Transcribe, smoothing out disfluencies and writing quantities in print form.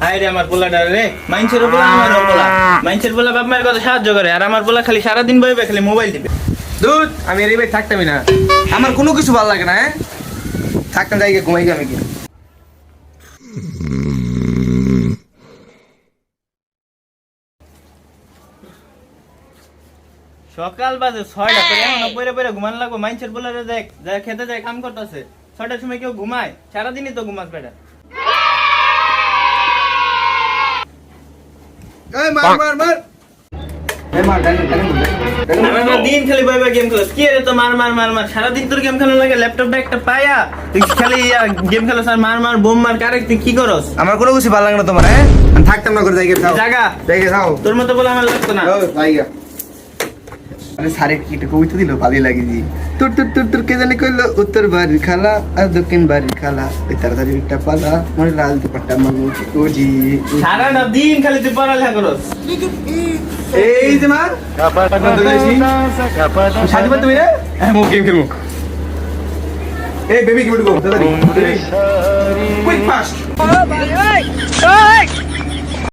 High রে আমার পোলাটা রে, মাইনছের পোলা আমারও পোলা। মাইনছের পোলা বাপ মায়ের কথা সাহায্য করে, আর আমার পোলা খালি সারাদিন বইবে খালি মোবাইল টিপে। দুধ আমি এই ভাই থাকতামই না, আমার কোনো কিছু ভালো লাগে না। থাকতাম যাই গিয়ে ঘুমাই আমি কি। সকাল বাজে 6টা, তোর এখনো পইরে পইরে ঘুমান লাগবো। মাইনছের পোলারে দেখ, যা খেতে যায় কাম করতেছে, 6টার সময় কেউ ঘুমায়? সারাদিনই তো ঘুমাস বেটা। এই মার মার মার, এই মার ডাইনে ডাইনে আমার দিন খালি বইবে গেম খেলো। কি রে তো মার মার মার মার, সারাদিন তোর গেম খেলা লাগে। ল্যাপটপটা একটা পায়া তুই খালি গেম খেলো, আর মার মার বোম মার। কারে তুই কি করস? আমার কোনো কিছু ভালো লাগে না তোমার। হ্যাঁ আমি থাকতাম না করে যাই গিয়ে যাও জাগা যাই গিয়ে যাও। তোর মতো বলে আমার লাগতো না। যাই গিয়ে আরে সারে কি একটা কবিতা দিল ভালোই লাগে জি। তুর তুর তুর তুর কে জানি কইলো উত্তর বাড়ির খালা আর দক্ষিণ বাড়ির খালা, ওই তাড়াতাড়ি একটা পালা মনে লাল দুপাট্টা মানুষ ও জি। সারাটা দিন খালি তুই পড়ালেখা করস। এই যে মা শাদি পাতে তুমি রে মো গেম খেলবো। এই বেবি কি উঠবো তাড়াতাড়ি কুইক ফাস্ট।